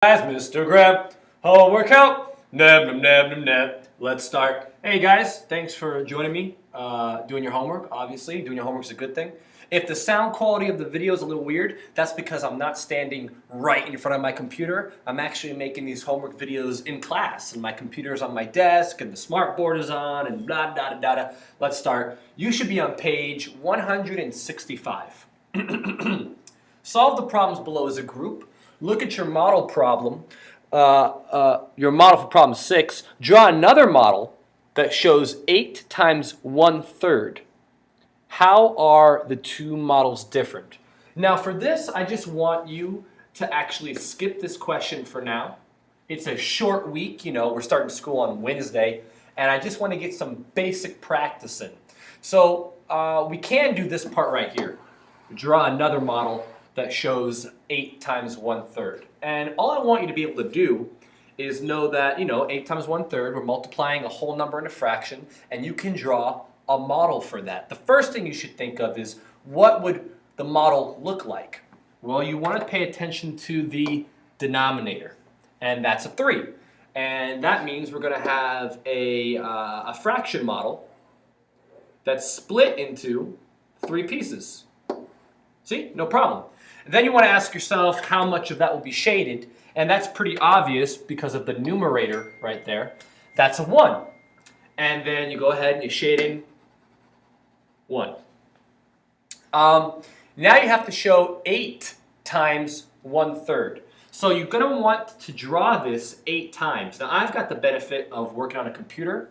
Guys, Mr. Grab, homework out. Neb, neb, neb, neb, neb. Let's start. Hey guys, thanks for joining me. Doing your homework, obviously. Doing your homework is a good thing. If the sound quality of the video is a little weird, that's because I'm not standing right in front of my computer. I'm actually making these homework videos in class, and my computer's on my desk, and the smart board is on, and blah, blah, blah, blah. Let's start. You should be on page 165. Solve the problems below as a group. Look at your model problem, your model for problem 6. Draw another model that shows 8 times 1/3. How are the two models different? Now for this, I just want you to actually skip this question for now. It's a short week, we're starting school on Wednesday, and I just want to get some basic practice in. So we can do this part right here. Draw another model that shows 8 times 1/3. And all I want you to be able to do is know that, 8 times 1/3, we're multiplying a whole number in a fraction, and you can draw a model for that. The first thing you should think of is, what would the model look like? Well, you want to pay attention to the denominator, and that's a 3. And that means we're going to have a fraction model that's split into 3 pieces. See? No problem. And then you want to ask yourself how much of that will be shaded, and that's pretty obvious because of the numerator right there. That's a 1. And then you go ahead and you shade in 1. Now you have to show 8 times 1/3. So you're going to want to draw this 8 times. Now I've got the benefit of working on a computer,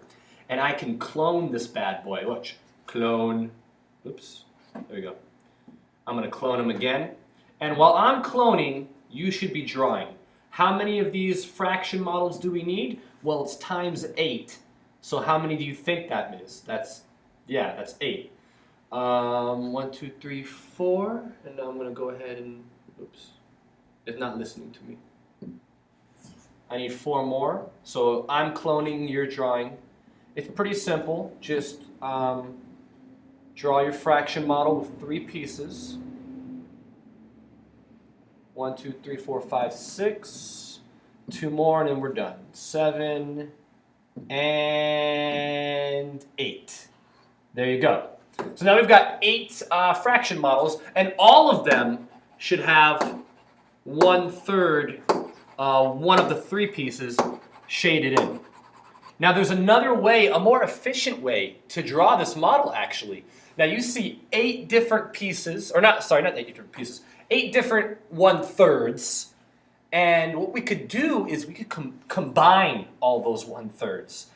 and I can clone this bad boy. Watch. Clone. Oops. There we go. I'm going to clone them again. And while I'm cloning, you should be drawing. How many of these fraction models do we need? Well, it's times 8. So how many do you think that is? That's 8. 1, 2, 3, 4. And now I'm going to go ahead and, oops, it's not listening to me. I need 4 more. So I'm cloning, you're drawing. It's pretty simple. Just draw your fraction model with 3 pieces. 1, 2, 3, 4, 5, 6. 2 more, and then we're done. 7 and 8. There you go. So now we've got 8 fraction models, and all of them should have 1/3, one of the 3 pieces shaded in. Now there's another way, a more efficient way to draw this model actually. Now you see 8 different pieces, or not 8 different pieces, 8 different 1/3, and what we could do is we could combine all those 1/3.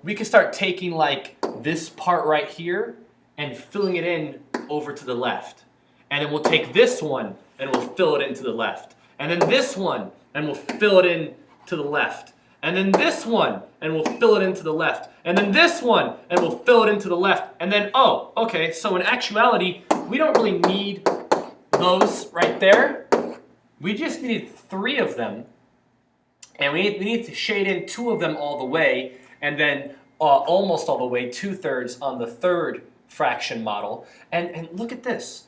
We could start taking like this part right here and filling it in over to the left. And then we'll take this one and we'll fill it into the left. And then this one and we'll fill it in to the left. And then this one, and we'll fill it into the left. And then this one, and we'll fill it into the left. And then, oh, okay, so in actuality, we don't really need those right there. We just needed 3 of them. And we need to shade in 2 of them all the way, and then almost all the way, 2/3 on the 3rd fraction model. And look at this,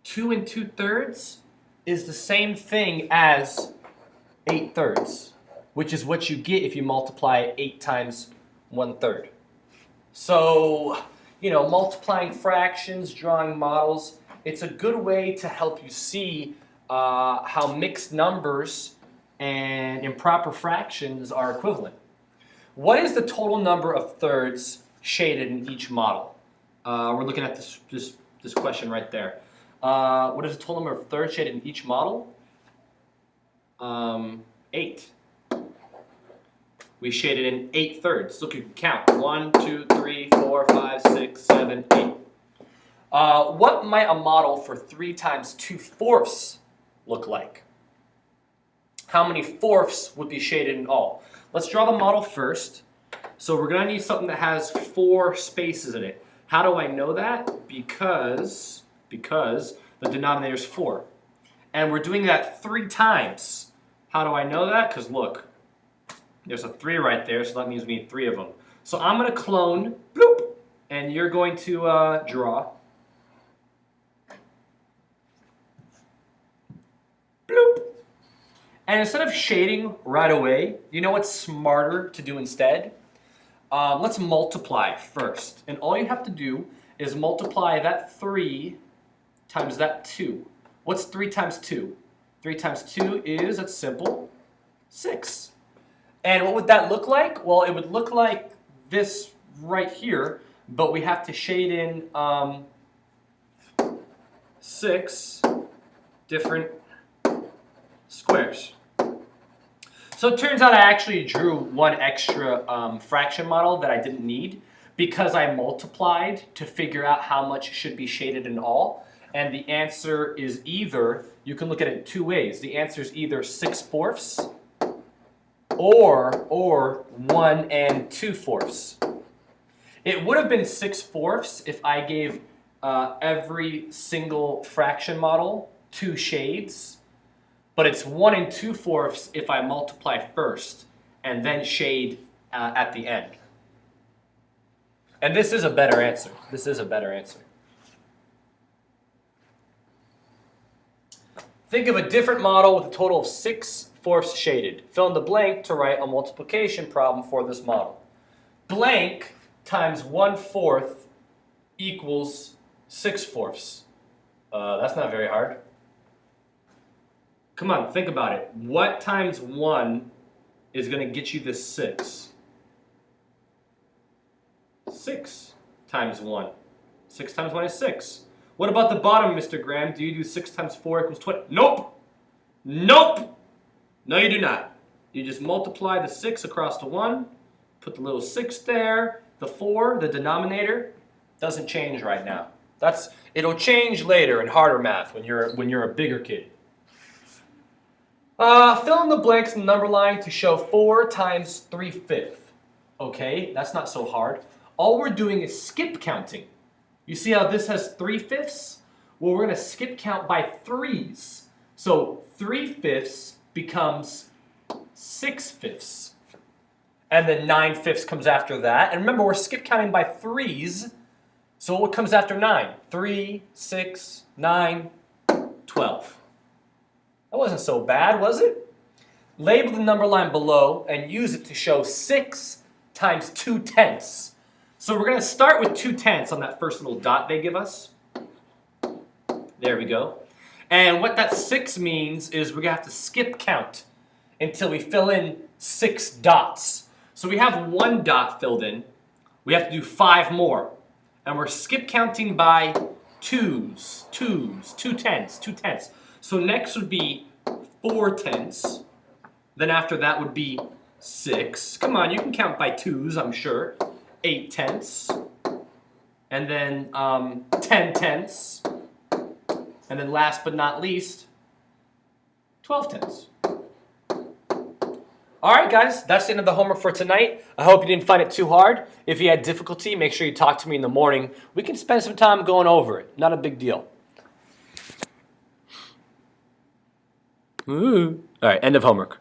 2 and 2/3 is the same thing as 8/3, which is what you get if you multiply 8 times 1/3. So, multiplying fractions, drawing models, it's a good way to help you see how mixed numbers and improper fractions are equivalent. What is the total number of thirds shaded in each model? We're looking at this question right there. What is the total number of thirds shaded in each model? 8. We shaded in 8/3. Look, you can count. 1, 2, 3, 4, 5, 6, 7, 8. What might a model for 3 times 2/4 look like? How many fourths would be shaded in all? Let's draw the model first. So we're going to need something that has 4 spaces in it. How do I know that? Because the denominator is 4. And we're doing that 3 times. How do I know that? Because look, there's a 3 right there, so that means we need 3 of them. So I'm going to clone, bloop, and you're going to draw. Bloop. And instead of shading right away, you know what's smarter to do instead? Let's multiply first. And all you have to do is multiply that 3 times that 2. What's 3 times 2? 3 times 2 is, that's simple, 6. And what would that look like? Well, it would look like this right here, but we have to shade in 6 different squares. So it turns out I actually drew one extra fraction model that I didn't need because I multiplied to figure out how much should be shaded in all. And the answer is either, you can look at it 2 ways. The answer is either 6/4 or 1 2/4. It would have been 6/4 if I gave every single fraction model 2 shades, but it's 1 2/4 if I multiply first and then shade at the end. And this is a better answer. This is a better answer. Think of a different model with a total of 6/4 shaded. Fill in the blank to write a multiplication problem for this model. Blank times 1/4 equals 6/4. That's not very hard. Come on, think about it. What times 1 is going to get you this 6? 6 times 1. 6 times 1 is 6. What about the bottom, Mr. Graham? Do you do 6 times 4 equals 20? Nope. Nope. No, you do not. You just multiply the 6 across the 1, put the little 6 there, the 4, the denominator, doesn't change right now. It'll change later in harder math when you're a bigger kid. Fill in the blanks in the number line to show 4 times 3/5. Okay, that's not so hard. All we're doing is skip counting. You see how this has 3/5? Well, we're going to skip count by 3s. So 3/5 becomes 6/5. And then 9/5 comes after that. And remember, we're skip counting by 3s. So what comes after 9? 3, 6, 9, 12. That wasn't so bad, was it? Label the number line below and use it to show 6 times 2/10. So we're going to start with 2/10 on that first little dot they give us. There we go. And what that 6 means is we're going to have to skip count until we fill in 6 dots. So we have 1 dot filled in. We have to do 5 more. And we're skip counting by 2s, 2/10. So next would be 4/10. Then after that would be 6. Come on, you can count by 2s, I'm sure. 8/10. And then 10/10. And then last but not least, 12/10. All right, guys, that's the end of the homework for tonight. I hope you didn't find it too hard. If you had difficulty, make sure you talk to me in the morning. We can spend some time going over it. Not a big deal. All right, end of homework.